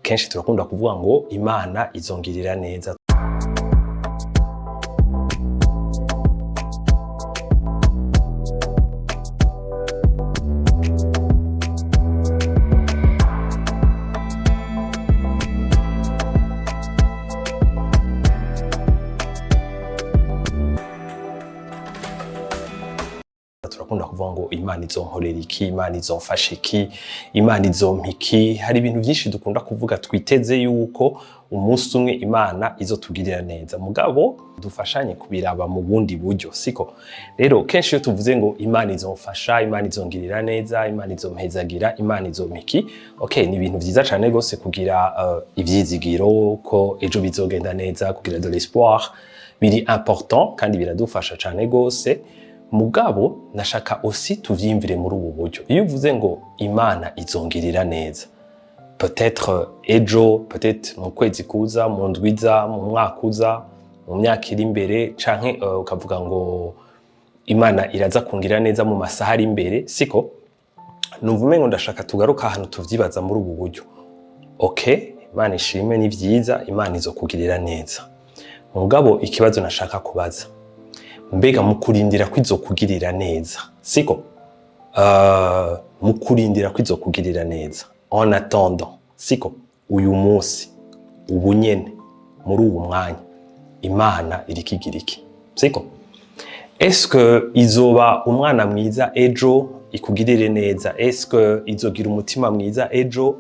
kenshi turakunda kuvuga ngo Imana izongirira neza. Turakunda kuvuga ngo Imana izonkorera iki, Imana izomfasha iki, Imana izompa iki. Hari ibintu byinshi dukunda kuvuga twiteze yuko umunsi umwe Imana izotugirira neza, mugabo dufashanye kubiraba mu bundi buryo, siko? Rero kenshi iyo tuvuze ngo Imana izomfasha, Imana izongirira neza, Imana izompezagira, Imana izompa iki, okay, ni ibintu vyiza cane gose kugira ivyizigiro ko ejo bizogenda neza, kugira de l'espoir, biri important kandi biradufasha cane gose. Mugabo nashaka aussi tuvyimvire muri ubu buryo. Iyo uvuze ngo Imana izongirira neza, peut-être ejo, peut-être mu kwezi kuza, mu ndwiza, mu mwaka uza, mu myaka iri imbere, canke ukavuga ngo Imana iraza kungirira neza mu masaha ari imbere, siko? Nuvume ngo ndashaka tugaruka ahantu tuvyibaza muri ubu buryo. Okay, Imana ishimwe ni vyiza, Imana izokugirira neza. Mugabo ikibazo nashaka kubaza, mbega mukurindira ko izokugirira neza, siko? Mukurindira ko izokugirira neza, en attendant, siko? Uyu munsi, ubu nyene, muri ubu mwanya, Imana irikigira iki, siko? Est-ce que izoba umwana mwiza ejo ikugirire neza? Est-ce que izogira umutima mwiza ejo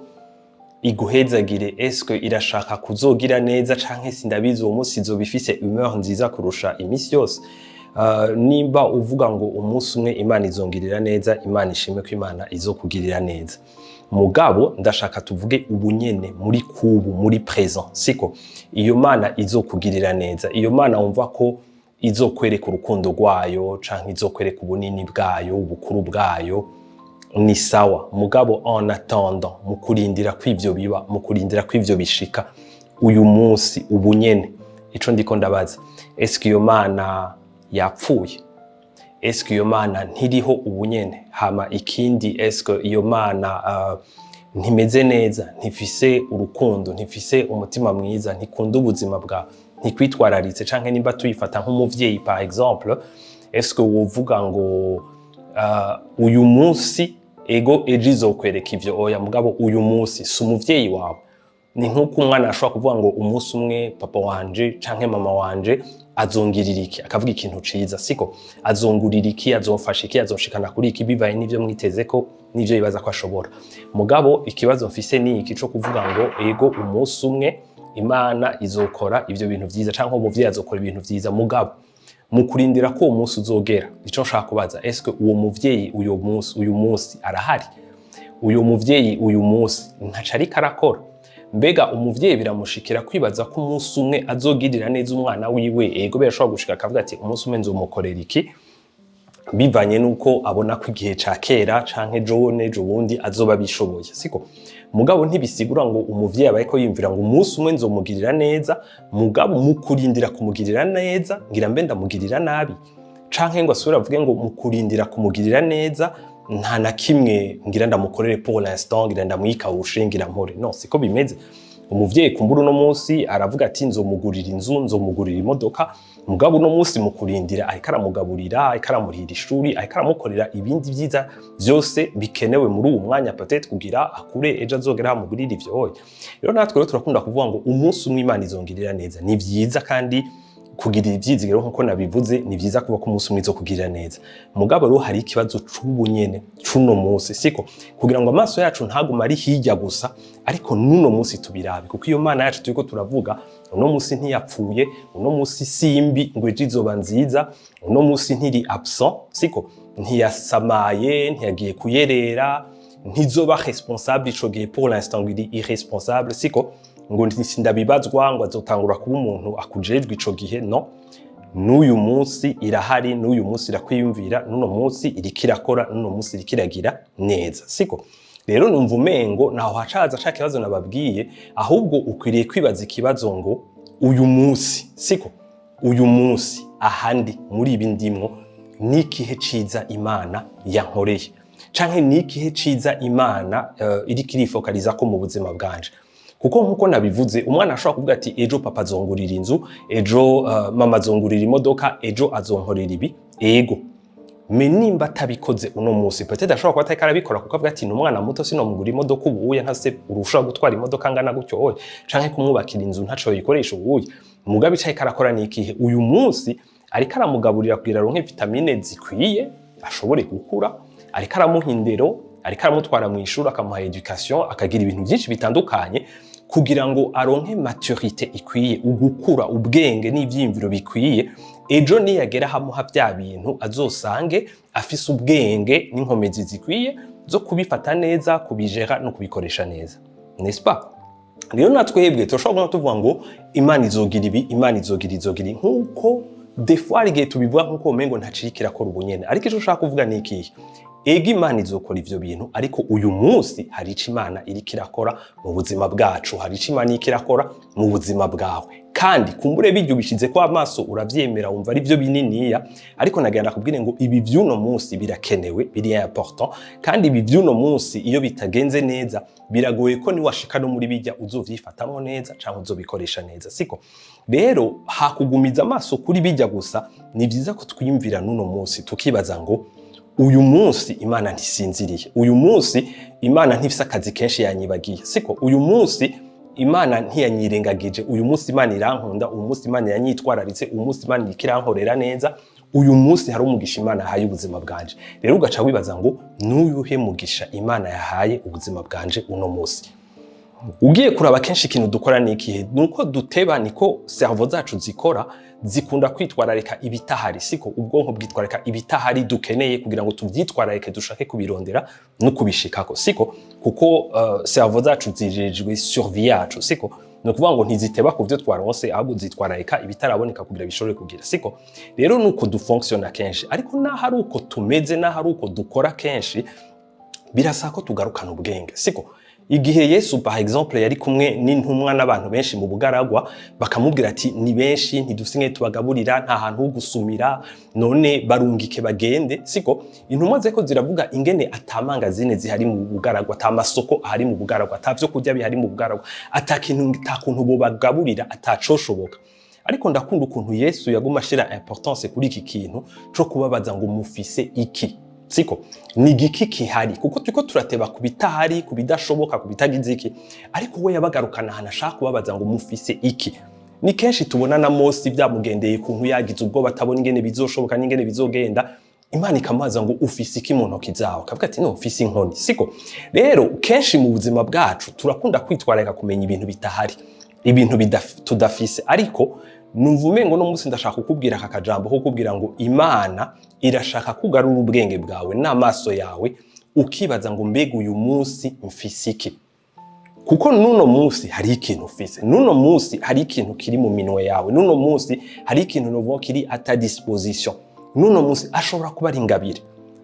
iguhezagire? Est-ce que irashaka kuzogira neza canke sindabizi uwo munsi izoba ifise humeur nziza kurusha imisi yose? Nimba uvuga ngo umunsi umwe Imana izongirira neza, Imana ishimwe ko Imana izokugirira neza. Mugabo ndashaka tuvuge ubu nyene, muri kubu, muri présent, siko? Iyo Mana izokugirira neza, iyo Mana wumva ko izokwereka urukundo rwayo canke izokwereka ubunini bwayo, ubukuru bwayo, ni sawa. Mugabo en attendant, mukurindira ko ivyo biba, mukurindira ko ivyo bishika uyu munsi, ubu nyene, ico ndiko ndabaza, est-ce que iyo Mana yapfuye? Est-ce que iyo Mana ntiriho ubu nyene? Hama ikindi, est-ce que iyo Mana ntimeze neza, ntifise urukundo, ntifise umutima mwiza, ntikunda ubuzima bwawe, ntikwitwararitse, canke nimba tuyifata nk'umuvyeyi par exemple, est-ce que wovuga ngo uyu munsi ego ejo izokwereka ivyo? Oya, mugabo uyu munsi si umuvyeyi wawe. Ni nk'uko umwana ashobora kuvuga ngo umunsi umwe papa wanje canke mama wanje azongirira iki, akavuga ikintu ciza, siko? Azongurira iki, azomfasha iki, azonshikana kuri iki, bivaye n'ivyo mwiteze ko, n'ivyo yibaza ko ashobora. Mugabo ikibazo mfise ni iki co kuvuga ngo ego umunsi umwe Imana izokora ivyo bintu vyiza, canke umuvyeyi azokora ibintu vyiza. Mugabo mukurindira ko uwo munsi uzogera, ico nshaka kubaza, est-ce que uwo muvyeyi uyu munsi arahari? Uyo muvyeyi uyu munsi ntaco ariko arakora? Mbega umuvyeyi biramushikira kwibaza ko umunsi umwe azogirira neza umwana wiwe? Ego birashobora gushika akavuga ati umunsi umwe nzomukorera iki, bivanye nuko abona ko igihe ca kera canke ejo bundi azoba bishoboye, siko? Mugabo ntibisigura ngo umuvyeyi abayeko yimvira ngo umunsi umwe nzomugirira neza, mugabo mukurindira kumugirira neza ngira mbe ndamugirira nabi, canke ngo asubira avuge ngo mukurindira kumugirira neza nta na kimwe ngira ndamukorere pour l'instant, ngira ndamwikawushe, ngira mpore. No, siko bimeze. Umuvyeyi kumbura uno munsi aravuga ati nzomugurira inzu, nzomugurira imodoka, mugabo uno munsi mukurindira ariko aramugaburira, ariko aramurihira ishuri, ariko aramukorera ibindi vyiza vyose bikenewe muri uwo mwanya, peut-être kugira akure ejo azogera amugurira ivyo. Oya, rero natwe rero turakunda kuvuga ngo umunsi umwe Imana izongirira neza. Ni vyiza kandi kugira ivyizigiro nkuko nabivuze, ni vyiza kuba ko umunsi umwe izokugirira neza. Mugabo rero hari ikibazo c'ubu nyene, c'uno munsi, siko? Kugira ngo amaso yacu ntaguma ari hirya gusa, ariko n'uno munsi tubirabe, kuko iyo Mana yacu turiko turavuga, uno munsi ntiyapfuye, uno munsi simbi ngo ejo izoba nziza, uno munsi ntiri absent, siko? Ntiyasamaye, ntiyagiye kuyerera, ntizoba responsable ico gihe, pour l'instant ngo iri irresponsable, siko? Ngo sindabibazwa ngo azotangura kuba umuntu akujejwe ico gihe. No, n'uyu munsi irahari, n'uyu munsi irakwiyumvira, n'uno munsi iriko irakora, n'uno munsi iriko iragira neza, siko? Rero numva umengo naho hacaza ca kibazo nababwiye, ahubwo ukwiriye kwibaza ikibazo ngo uyu munsi, siko? Uyu munsi ahandi muri ibi ndimwo nikihe ciza Imana yankoreye, canke nikihe ciza Imana iriko irifokaliza ko mu buzima bwanje. kuko nkuko nabivuze umwana ashobora kuvuga ati ejo papa azongurira inzu, ejo mama azongurira imodoka, ejo azonkorera ibi, ego me nimba atabikoze uno munsi peut-être ashobora kuba atariko arabikora kuko avuga ati n'umwana muto sinomugura imodoka ubuye ntase urushobora gutwara imodoka ngana gutyo oye canke kumwubakira inzu ntaco yikoresha ubuye mugabe icaye karakora nikihe uyu munsi ariko aramugaburira kugira aronke vitamine zikwiye ashobore gukura, ariko aramuha indero, ariko aramutwara mu ishuri akamuha education akagira ibintu byinshi bitandukanye kugira ngo aronke maturité ikwiye, ugukura ubwenge n'ivyimviro bikwiye, ejo niyagera hamuha bya bintu azosange afise ubwenge n'inkomezi zikwiye zo kubifata neza, kubijera no kubikoresha neza, n'est-ce pas? Rero natwebwe turashobora tuvuga ngo Imana izogira ibi, Imana izogira nkuko des fois igihe tubivuga nkuko umengo ntacikira ko rubunyene, ariko ico ushaka kuvuga ni ikihe? Ega Imana izokora ivyo bintu, ariko uyu munsi hari ico Imana iriko irakora mu buzima bwacu, hari ico Imana iriko irakora mu buzima bwawe, kandi kumbure bijyo bishize ko amaso uravyemera wumva ari byo bininiya, ariko nagenda kubwire ngo ibi vyuno munsi birakenewe, biri important, kandi ibi vyuno munsi iyo bitagenze neza biragoye ko ni washika no muri bijya uzovyifatamo neza canke uzobikoresha neza, siko? Rero hakugumiza amaso kuri bijya gusa, ni vyiza ko twiyumvira nuno munsi tukibaza ngo uyu munsi Imana ntisinziriye, uyu munsi Imana ntifise akazi kenshi yanyibagiye, siko? Uyu munsi Imana ntiyanyirengagije, uyu munsi Imana irankunda, uyu munsi Imana yanyitwararitse, uyu munsi Imana ikirankorera neza, uyu munsi hari umugisha Imana yahaye ubuzima bwanje. Rero ugaca wibaza ngo nuyuhe mugisha Imana yahaye ubuzima bwanje uno munsi. Ugiye kuraba kenshi ikintu dukora nikihe, nuko duteba niko cerveau zacu zikora, zikunda kwitwararika ibitahari, siko? Ubwonko bwitwararika ibitahari dukeneye kugira ngo tuvyitwararike dushake kubirondera no kubishikako, siko? Kuko cerveau zacu zijejwe survie yacu, siko? No kuvuga ngo ntiziteba kuvyo twaronse ahubwo zitwararika ibitaraboneka kugira bishobore kugira, siko? Rero nuko dufonctiona kenshi, ariko naho ari uko tumeze, naho ari uko dukora kenshi, birasako tugarukana ubwenge, siko? Igihe Yesu par exemple yari kumwe n'intumwa n'abantu benshi mu bugaragwa, bakamubwira ati ni benshi ntidusinge tubagaburira, nta hantu ho gusumira, none barungike bagende, siko? Intumwa zeko ziravuga ingene atamangazine zihari mu bugaragwa, atamasoko ahari mu bugaragwa, atavyo kurya bihari mu bugaragwa, atakuntu bo bagaburira, atacoshoboka. Ariko ndakunda ukuntu Yesu yaguma ashira importance kuri iki kintu cyo kubabaza ngo mufise iki, siko? Ni giki kihari, kuko turiko turateba kubitahari, kubidashoboka, kubitagize iki, ariko we yabagarukana hana shaka kubabaza ngo mufise iki. Ni kenshi tubona na Mose byamugendeye kuntu yagize ubwo batabona ingene bizoshoboka n'ingene bizogenda, Imana ikamubaza ngo ufise iki mu ntoki zawe, kavuga ati no ufise inkoni, siko? Rero kenshi mu buzima bwacu turakunda kwitwararika kumenya ibintu bitahari, ibintu tudafise, ariko nuvume ngo no munsi ndashaka kukubwira aka kajambo ko kubwira ngo Imana irashaka kugarura ubwenge bwawe n'amaso yawe, ukibaza ngo mbega uyu munsi mfise iki, kuko nuno munsi hari ikintu ufise, nuno munsi hari ikintu kiri mu minwe yawe, nuno munsi hari ikintu novuga kiri ata disposition, nuno munsi ashobora kuba ari ingabire.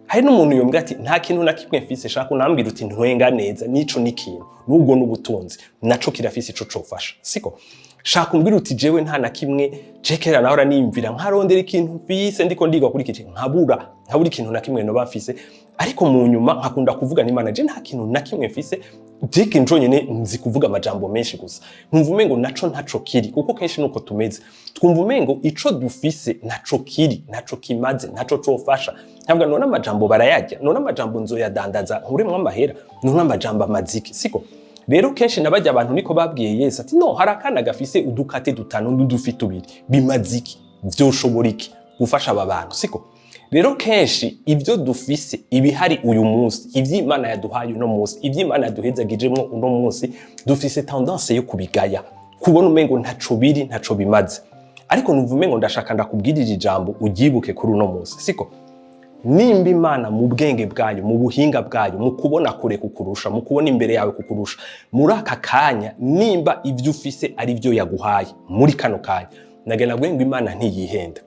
Hari n'umuntu yombwira ati nta kintu na kimwe mfise, shaka unambwira uti ntwenga neza, nico n'ikintu nubwo n'ubutunzi naco kirafise ico cofasha, siko? Shaka umbwira uti jewe nta na kimwe, cekera nahora nimvira nkarondera ikintu mfise ndiko ndiga kuri iki, nkabura ikintu na kimwe noba mfise, ariko mu nyuma nkakunda kuvuga n'Imana je nta kintu na kimwe mfise, jeke njo nyene nzi kuvuga amajambo menshi gusa, nkumva umengo naco ntaco kiri, kuko kenshi nuko tumeze, twumva umengo ico dufise naco kiri, naco kimaze, naco cofasha, ntabwo none amajambo barayarya, none amajambo nzoyadandaza nkuremwo amahera, none amajambo amaziki, siko? Rero kenshi nabajya abantu niko babwiye Yesu ati no harakana gafise udukate dutanu n'udufi tubiri, bimaziki vyoshobora iki gufasha aba bantu, siko? Rero kenshi ivyo dufise ibihari uyu munsi, ivy'Imana yaduhaye uno munsi, ivy'Imana yaduhezagijemwo uno munsi, dufise tendance yo kubigaya, kubona umengo ntaco biri, ntaco bimaze. Ariko numva umengo ndashaka ndakubwirira ijambo ugibuke kuri uno munsi, siko? Nimba Imana mu bwenge bwayo, mu buhinga bwayo, mu kubona kure kukurusha, mu kubona imbere yawe kukurusha, muri aka kanya nimba ivyo ufise ari vyo yaguhaye muri kano kanya, nagena ngo Imana ntiyihenda,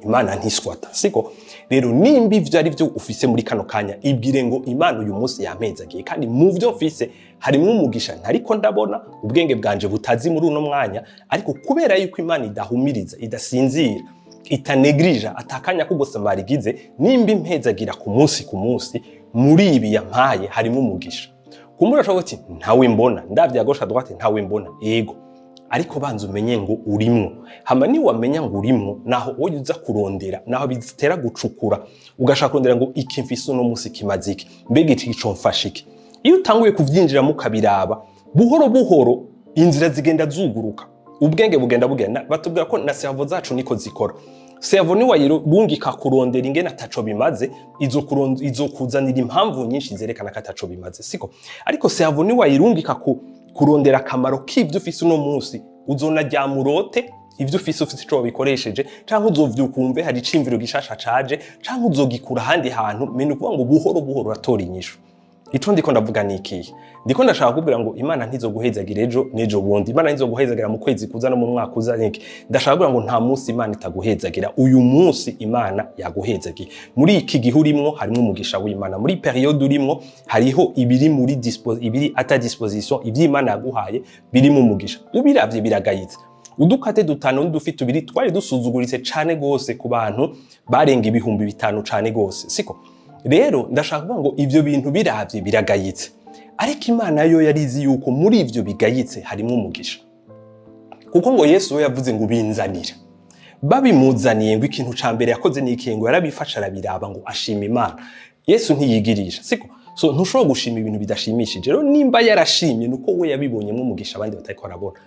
Imana ntiswata, siko? Rero nimba ivyo ari vyo ufise muri kano kanya, ibwire ngo Imana uyu munsi yampezagiye, kandi mu vyo mfise harimwo umugisha ntariko ndabona, ubwenge bwanje butazi muri uno mwanya, ariko kubera yuko Imana idahumiriza, idasinzira, itanegrija, atakanya ko gusamara igize, nimba impezagira ku munsi muri ibi yampaye harimo umugisha. kumbura ashobora uti ntawe mbona, ndavye à gauche à droite ntawe mbona, yego, ariko banza umenye ngo urimwo. Hama ni wamenya ngo urimwo, naho wowe uza kurondera, naho bizitera gucukura, ugashaka kurondera ngo iki mfise uno musi kimaze iki, mbega iki co mfasha iki. Iyo utanguye kuvyinjiramo ukabiraba, buhoro buhoro inzira zigenda zuguruka, ubwenge bugenda batubwira ko na cerveau zacu niko zikora. Cerveau ni wayirungika kurondera ingene ataco bimaze, izokuzanira impamvu nyinshi zerekana ko ataco bimaze, siko? Ariko cerveau ni wayirungika kurondera akamaro k'ivyo ufise uno munsi, uzonajya murote ivyo ufise ico bikoresheje, canke uzovyuka umve hari icimviro gishasha caje, canke uzogikura ahandi hantu, menya ukuvuga ngo buhoro buhoro uratora inyishu. Ico ndiko ndavuga ni ikihe? Ndiko ndashaka kubwira ngo Imana ntizoguhezagira ejo nejo bundi, Imana ntizoguhezagira mu kwezi kuza no mu mwaka uza niki. Ndashaka kubwira ngo nta munsi Imana itaguhezagira, uyu munsi Imana yaguhezagiye. Muri iki gihe urimwo harimo umugisha w'Imana, muri periode urimwo hariho ibiri muri ibiri ata disposition, ivyo Imana yaguhaye biri mu mugisha. Ubiravye biragayitse. Udukate dutanu n'udufite tubiri twari dusuzuguritse cane gose ku bantu barenga ibihumbi 5 cane gose, siko? Rero ndashaka kuvuga ngo ivyo bintu biravye biragayitse, ariko Imana yo yarizi yuko muri ivyo bigayitse harimo umugisha. Kuko ngo Yesu we yavuze ngo binzanira, babimuzaniye ngo ikintu ca mbere yakoze n'ikingo yarabifasha arabiraba ngo ashima Imana. Yesu ntiyigirisha, siko? So ntushobora gushima ibintu bidashimishije. Rero nimba yarashimye nuko we yabibonyemo umugisha abandi batariko barabona.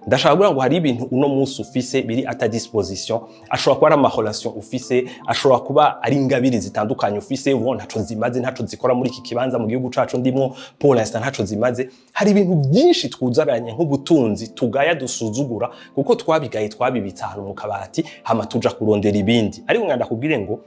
Ndashaka kuvuga ngo hari ibintu uno munsi ufise biri ata disposition, ashobora kuba ari amarelation ufise, ashobora kuba ari ingabire zitandukanye ufise, uwo ntaco zimaze, ntaco zikora muri iki kibanza mu gihugu cacu ndimwo, pour l'instant ntaco zimaze. Hari ibintu byinshi twuzaranye nk'ubutunzi tugaya dusuzugura kuko twabigaye twabibitsa ahantu mu kabati, hama tuja kurondera ibindi. Ariko nganda kubwire ngo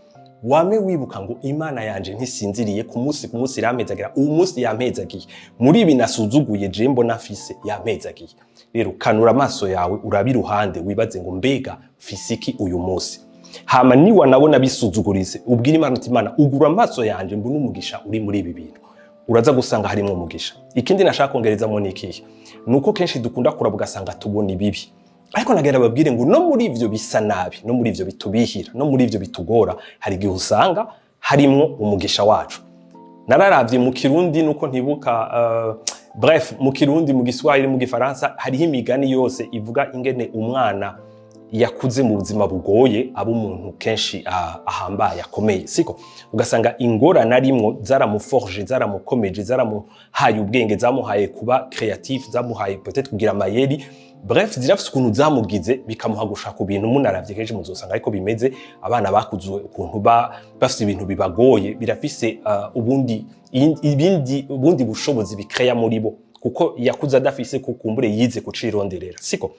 wame wibuka ngo Imana yanje ntisinziriye, ku munsi irampezagira, uyu munsi yampezagiye, muri ibi nasuzuguye je mbona mfise yampezagiye. Rero kanura amaso yawe urabi ruhande wibaze ngo mbega fisiki uyu munsi. Hama ni wanabona bisuzuguritse ubwira Imana uti Imana ugura amaso yanje mbona umugisha uri muri ibi bintu, uraza gusanga harimo umugisha. Ikindi nashaka kongerezamo ni ikihe, nuko kenshi dukunda kuraba ugasanga tubona ibibi, ariko nagera babwire ngo no muri ivyo bisa nabi, no muri ivyo bitubihira, no muri ivyo bitugora, hari igihe usanga harimo umugisha wacu. Nararavye mu Kirundi nuko ntibuka bref, mu Kirundi, mu Giswahili, mu Gifaransa hariho imigani yose ivuga ingene umwana yakuze mu buzima bugoye abo umuntu kenshi ahambaye akomeye, siko? Ugasanga ingorane arimwo zaramuforge, zaramukomeje, zaramuhaye ubwenge, zamuhaye kuba creatif, zamuhaye peut-être kugira amayeri. Bref, zirafise ukuntu zamugize bikamuha gushaka ibintu munaravye kenshi muzosanga ariko bimeze. Abana bakuzwe ukuntu bafise ibintu bibagoye, birafise ubundi bushobozi bikreya muri bo kuko yakuze adafise kukumbure yize kucironderera, siko?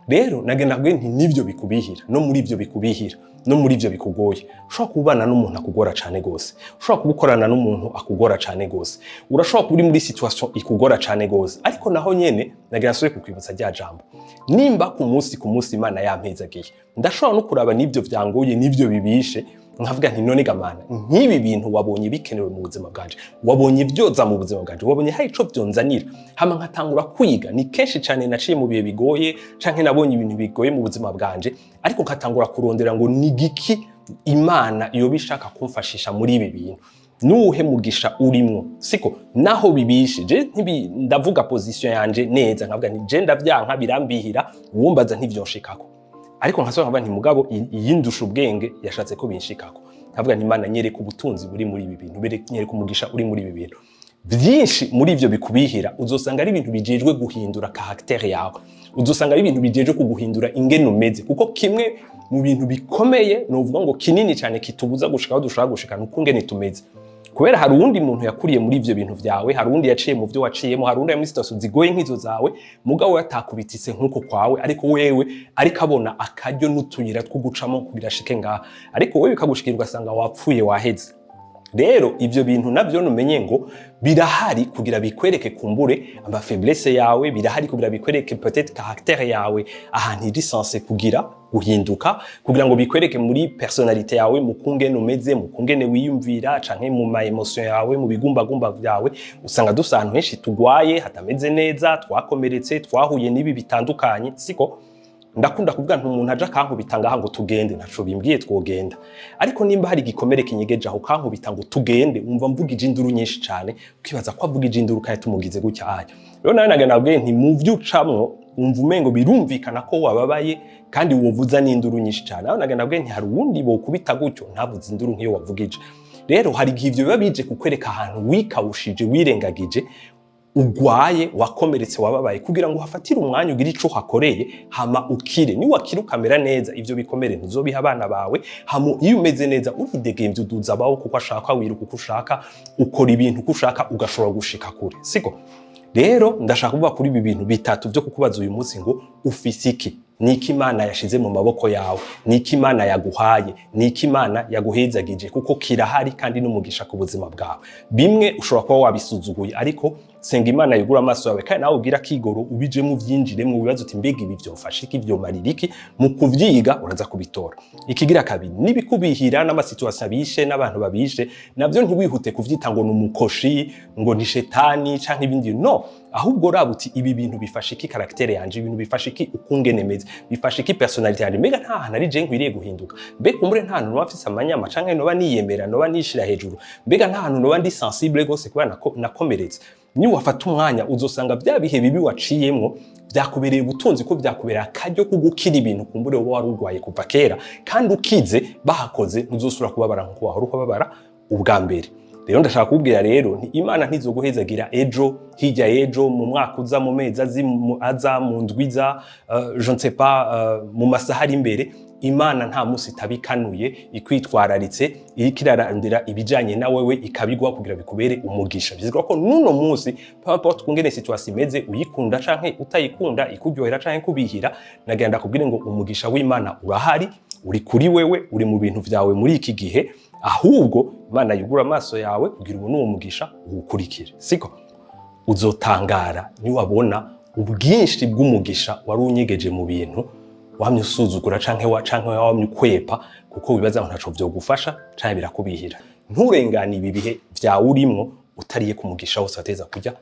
Rero nagenda kubwira nti nivyo bikubihira, no muri ivyo bikubihira, no muri ivyo bikugoye. Ushobora kubana n'umuntu akugora cane gose, ushobora kubukorana n'umuntu akugora cane gose, urashobora kuba uri muri situation ikugora cane gose, ariko naho nyene nagira nsubire kukwibutsa rya jambo, nimba ku munsi Imana yampezagiye, ndashobora no kuraba n'ivyo vyangoye n'ivyo bibishe, nkavuga nti none gamana nk'ibi bintu wabonye bikenewe mu buzima bwanje, wabonye byoza mu buzima bwanje, wabonye hari ico byonzanira, hama nkatangura kwiga. Ni kenshi cyane naciye mu bihe bigoye canke nabonye ibintu bigoye mu buzima bwanje, ariko nkatangura kurondera ngo ni giki Imana iyo bishaka kumfashisha muri ibi bintu, nuhe mugisha urimwo, siko? Naho bibishe je ndavuga position yanje neza, nkavuga nti je ndavyanka birambihira, wumbaza ntivyonshikako, ariko nkasaba nkaba nti mugabo yindusha ubwenge yashatse ko binshikako, nkavuga nti Imana nyereka ubutunzi buri muri ibi bintu, nyereka umugisha uri muri ibi bintu. Byinshi muri ivyo bikubihira uzosanga ari ibintu bijejwe guhindura caractère yawe, uzosanga ari ibintu bijejwe kuguhindura ingene umeze, kuko kimwe mu bintu bikomeye novuga ngo kinini cyane kitubuza gushika aho dushaka gushika nuko ngene tumeze. Kubera hari uwundi muntu yakuriye muri ivyo bintu vyawe, hari uwundi yaciye mu vyo waciyemo, hari uwundi muri situation zigoye nk'izo zawe, mugabo yatakubititse nkuko kwawe, ariko wewe ariko abona akaryo n'utuyira two gucamo kubirashike ngaha, ariko wewe bikagushikira ugasanga wapfuye waheze. Rero ivyo bintu navyo numenye ngo birahari kugira bikwereke kumbure ama faiblesse yawe, birahari kugira bikwereke peut-être caractère yawe ahantu iri censé kugira guhinduka, kugira ngo bikwereke muri personnalité yawe, mu kungene umeze, mu kungene wiyumvira canke mu ma emotion yawe, mu bigumbagumba vyawe. Usanga dusa ahantu henshi tugwaye hatameze neza, twakomeretse, twahuye n'ibi bitandukanye, siko? ndakunda kuvuga nti umuntu aje akankubita ngaha ngo tugende ntaco bimbwiye twogenda, ariko nimba hari igikomere kinyegeje aho kankubita ngo tugende wumva mvugije induru nyinshi cane ukibaza ko avugije induru kaye tumugize gutya aya. Rero nawe nagenda nabwiye nti mu vyucamwo umva umengo birumvikana ko wababaye kandi wovuza n'induru nyinshi cane. Aho nagenda nabwiye nti hari uwundi bokubita gutyo ntavuze induru nk'iyo wavugije. Rero hari igihe ivyo biba bije kukwereka ahantu wikawushije wirengagije ugwaye wakomeretse wababaye kugira ngo hafatire umwanya ugira ico hakoreye hama ukire. Ni wakira ukamera neza ivyo bikomere ntuzobiha abana bawe, hama iyo umeze neza uridegemvye uduza abaho kuko ashaka wiruka uko ushaka ukora ibintu uko ushaka ugashobora gushika kure, siko? Rero ndashaka kuvuga kuri ibi bintu bitatu byo kukubaza uyu munsi ngo ufise iki? Niki Imana yashize mu maboko yawe? Niki Imana yaguhaye? Niki Imana yaguhezagije? Kuko kirahari kandi n'umugisha ku buzima bwawe. Bimwe ushobora kuba wabisuzuguye, ariko senga Imana yugura amaso yawe kandi nawe ugira kigoro ubije mu vyinjire mu bibazo uti mbega ibi vyofasha iki, vyomarira iki? Mu kuvyiga uraza kubitora. Ikigira kabiri, nibikubihira n'amasituasiyo abishe n'abantu babishe, navyo ntiwihute kuvyita ngo n'umukoshi, ngo ni shetani canke ibindi. No, ahubwo rabuti ibi bintu bifasha iki karaktere yanje, ibintu bifasha iki ukungene meze, bifasha iki personality yanje, mbega nta hantu ari je nkwiriye guhinduka, mbega umure nta hantu noba mfise amanyama canke noba niyemera noba nishira hejuru, mbega nta hantu noba ndi sensible gose kubera nakomeretse. Ni wafata umwanya uzosanga bya bihe bibi waciyemwo byakubereye ubutunzi, ko byakubereye akaryo ko gukira ibintu kumbure wowe wari urwaye kuva kera, kandi ukize bahakoze ntuzosubira kubabara nkuko wahora ukababara ubwa mbere. Rero ndashaka kubwira rero nti Imana ntizoguhezagira ejo hirya ejo mu mwaka uza mu mezi aza mu ndwiza je ne sais pas mu masaha ari imbere. Imana nta musi tabikanuye ikwitwararitse irikirarandira ibijanye na wewe ikabigwa kugira bikubere umugisha. Bizigwa ko nuno musi papa twungene situation imeze uyikunda canke utayikunda, ikuryohera canke kubihira, nagenda kubwire ngo umugisha w'Imana urahari, uri kuri wewe, uri mu bintu vyawe muri iki gihe, ahubwo Imana yugura amaso yawe kugira ubu n'uwo mugisha uwukurikire, siko? Uzotangara niwabona ubwinshi bw'umugisha wari unyegeje mu bintu wamye usuzugura canke wamye ukwepa kuko wibaza ngo ntaco vyogufasha canke birakubihira. Nturengane ibi bihe vyawe urimwo utariye ku mugisha wose wateza kujya